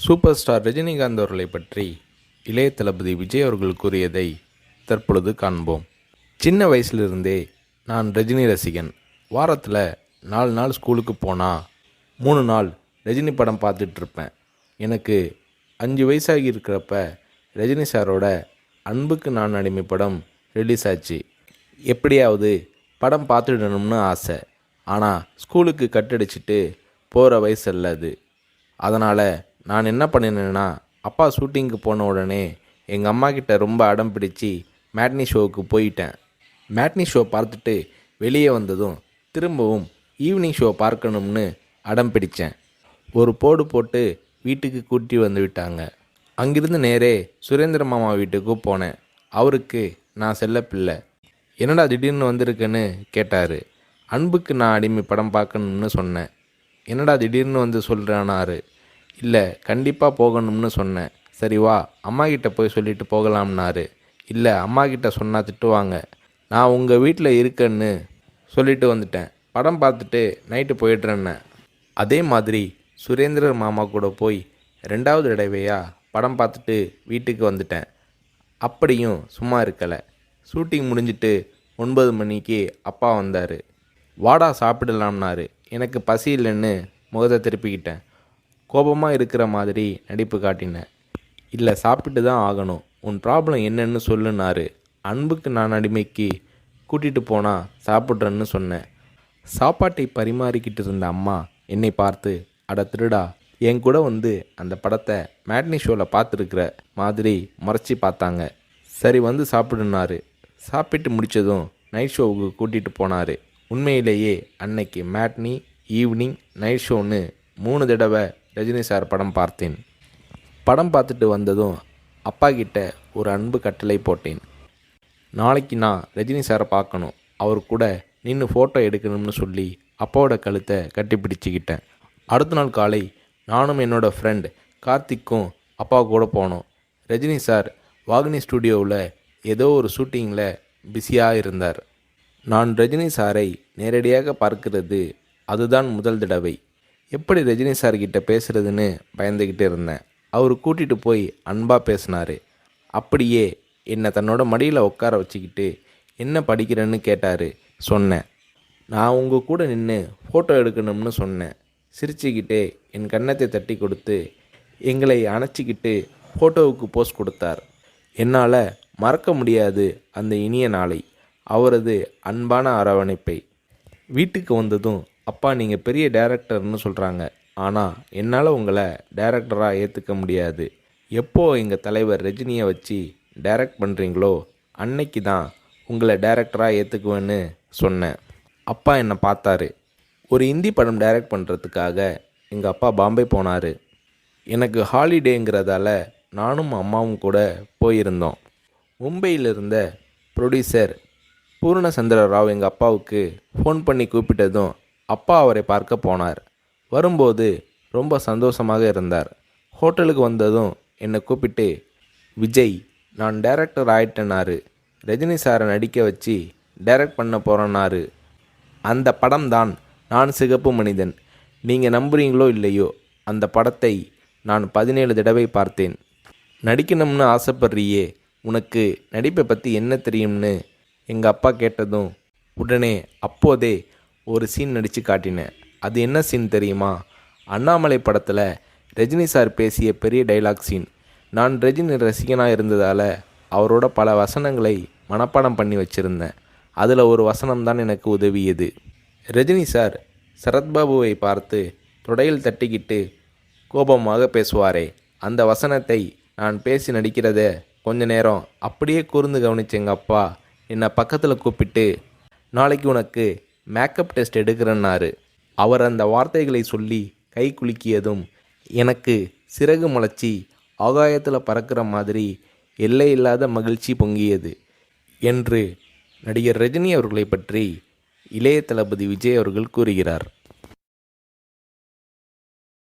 Super star Rajinikanth அவர்களை பற்றி இளைய தளபதி விஜய் அவர்கள் கூறியதை தற்பொழுது காண்போம். சின்ன வயசுலிருந்தே நான் ரஜினி ரசிகன். வாரத்தில் 4 நாள் ஸ்கூலுக்கு போனால் 3 நாள் ரஜினி படம் பார்த்துட்ருப்பேன். எனக்கு 5 வயசாகி இருக்கிறப்ப ரஜினி சாரோட அன்புக்கு நான் அடிமை படம் ரிலீஸ் ஆச்சு. எப்படியாவது படம் பார்த்துடணும்னு ஆசை. ஆனால் ஸ்கூலுக்கு கட்டடிச்சிட்டு போகிற வயசு அல்ல அது. அதனால் நான் என்ன பண்ணினேன்னா, அப்பா ஷூட்டிங்க்கு போன உடனே எங்கள் அம்மா கிட்ட ரொம்ப அடம் பிடிச்சி மேட்னி ஷோவுக்கு போயிட்டேன். மேட்னி ஷோ பார்த்துட்டு வெளியே வந்ததும் திரும்பவும் ஈவினிங் ஷோ பார்க்கணும்னு அடம் பிடித்தேன். ஒரு போடு போட்டு வீட்டுக்கு கூட்டி வந்து விட்டாங்க. அங்கிருந்து நேரே சுரேந்திர மாமா வீட்டுக்கு போனேன். அவருக்கு நான் செல்ல பிள்ளை. என்னடா திடீர்னு வந்திருக்குன்னு கேட்டார். அன்புக்கு நான் அடிமை படம் பார்க்கணும்னு சொன்னேன். என்னடா திடீர்னு வந்து சொல்கிறானாரு. இல்லை, கண்டிப்பாக போகணும்னு சொன்னேன். சரி வா, அம்மா கிட்ட போய் சொல்லிட்டு போகலாம்னாரு. இல்லை, அம்மா கிட்ட சொன்னால் திட்டுவாங்க. நான் உங்கள் வீட்டில் இருக்கேன்னு சொல்லிட்டு வந்துட்டேன். படம் பார்த்துட்டு நைட்டு போயிடுறேன்னு. அதே மாதிரி சுரேந்திரர் மாமா கூட போய் 2வது தடவையாக படம் பார்த்துட்டு வீட்டுக்கு வந்துட்டேன். அப்படியும் சும்மா இருக்கலை. ஷூட்டிங் முடிஞ்சிட்டு 9 மணிக்கு அப்பா வந்தார். வாடா சாப்பிடலாம்னாரு. எனக்கு பசி இல்லைன்னு முகத்தை திருப்பிக்கிட்டேன். கோபமாக இருக்கிற மாதிரி நடிப்பு காட்டினேன். இல்லை, சாப்பிட்டு தான் ஆகணும். உன் ப்ராப்ளம் என்னன்னு சொல்லுனாரு. அன்புக்கு நான் அடிமைக்கு கூட்டிகிட்டு போனால் சாப்பிட்றேன்னு சொன்னேன். சாப்பாட்டை பரிமாறிக்கிட்டு இருந்த அம்மா என்னை பார்த்து, அட திருடா, என் கூட வந்து அந்த படத்தை மேட்னி ஷோவில் பார்த்துருக்குற மாதிரி முறைச்சி பார்த்தாங்க. சரி வந்து சாப்பிடுனாரு. சாப்பிட்டு முடித்ததும் நைட் ஷோவுக்கு கூட்டிகிட்டு போனார். உண்மையிலேயே அன்னைக்கு மேட்னி, ஈவினிங், நைட் ஷோன்னு 3 தடவை ரஜினி சார் படம் பார்த்தேன். படம் பார்த்துட்டு வந்ததும் அப்பா கிட்ட ஒரு அன்பு கட்டளை போட்டேன். நாளைக்கு நான் ரஜினி சாரை பார்க்கணும், அவர் கூட நின்று ஃபோட்டோ எடுக்கணும்னு சொல்லி அப்பாவோட கழுத்தை கட்டி பிடிச்சிக்கிட்டேன். அடுத்த நாள் காலை நானும் என்னோடய ஃப்ரெண்ட் கார்த்திக்கும் அப்பா கூட போனோம். ரஜினி சார் வாகினி ஸ்டுடியோவில் ஏதோ ஒரு ஷூட்டிங்கில் பிஸியாக இருந்தார். நான் ரஜினி சாரை நேரடியாக பார்க்கிறது அதுதான் முதல் தடவை. எப்படி ரஜினி சார்கிட்ட பேசுகிறதுன்னு பயந்துக்கிட்டு இருந்தேன். அவர் கூட்டிகிட்டு போய் அன்பாக பேசினார். அப்படியே என்னை தன்னோட மடியில் உட்கார வச்சுக்கிட்டு என்ன படிக்கிறேன்னு கேட்டார். சொன்னேன், நான் உங்கள் கூட நின்று ஃபோட்டோ எடுக்கணும்னு சொன்னேன். சிரிச்சுக்கிட்டே என் கன்னத்தை தட்டி கொடுத்து எங்களை அணைச்சிக்கிட்டு ஃபோட்டோவுக்கு போஸ் கொடுத்தார். என்னால் மறக்க முடியாது அந்த இனிய நாளை, அவரது அன்பான அரவணைப்பை. வீட்டுக்கு வந்ததும், அப்பா நீங்கள் பெரிய டைரக்டர்னு சொல்கிறாங்க, ஆனால் என்னால் உங்களை டைரக்டராக ஏற்றுக்க முடியாது. எப்போ எங்கள் தலைவர் ரஜினியை வச்சு டைரக்ட் பண்ணுறீங்களோ அன்னைக்கு தான் உங்களை டைரக்டராக ஏற்றுக்குவேன்னு சொன்னேன். அப்பா என்னை பார்த்தாரு. ஒரு ஹிந்தி படம் டைரக்ட் பண்ணுறதுக்காக எங்கள் அப்பா பாம்பே போனார். எனக்கு ஹாலிடேங்கிறதால நானும் அம்மாவும் கூட போயிருந்தோம். மும்பையில் இருந்த ப்ரொடியூசர் பூர்ணச்சந்திர ராவ் எங்கள் அப்பாவுக்கு ஃபோன் பண்ணி கூப்பிட்டதும் அப்பா அவரை பார்க்க போனார். வரும்போது ரொம்ப சந்தோஷமாக இருந்தார். ஹோட்டலுக்கு வந்ததும் என்னை கூப்பிட்டு, விஜய், நான் டைரக்டர் ஆயிட்டேனாரு. ரஜினி சாரை நடிக்க வச்சு டைரக்ட் பண்ண போகிறேன்னாரு. அந்த படம் தான் நான் சிகப்பு மனிதன். நீங்கள் நம்புறீங்களோ இல்லையோ, அந்த படத்தை நான் 17 தடவை பார்த்தேன். நடிக்கணும்னு ஆசைப்படுறியே, உனக்கு நடிப்பை பற்றி என்ன தெரியும்னு எங்கள் அப்பா கேட்டதும் உடனே அப்போதே ஒரு சீன் நடித்து காட்டினேன். அது என்ன சீன் தெரியுமா? அண்ணாமலை படத்தில் ரஜினி சார் பேசிய பெரிய டைலாக் சீன். நான் ரஜினி ரசிகனாக இருந்ததால் அவரோட பல வசனங்களை மனப்பாடம் பண்ணி வச்சுருந்தேன். அதில் ஒரு வசனம் தான் எனக்கு உதவியது. ரஜினி சார் சரத்பாபுவை பார்த்து தொடையில் தட்டிக்கிட்டு கோபமாக பேசுவாரே, அந்த வசனத்தை நான் பேசி நடிக்கிறத கொஞ்ச நேரம் அப்படியே கூர்ந்து கவனிச்ச எங்கள் அப்பா என்னை பக்கத்தில் கூப்பிட்டு, நாளைக்கு உனக்கு மேக்கப் டெஸ்ட் எடுக்கிறேன்னாரு. அவர் அந்த வார்த்தைகளை சொல்லி கை குலுக்கியதும் எனக்கு சிறகு முளைச்சி ஆகாயத்தில் பறக்கிற மாதிரி எல்லையில்லாத மகிழ்ச்சி பொங்கியது என்று நடிகர் ரஜினி அவர்களை பற்றி இளைய தளபதி விஜய் அவர்கள் கூறுகிறார்.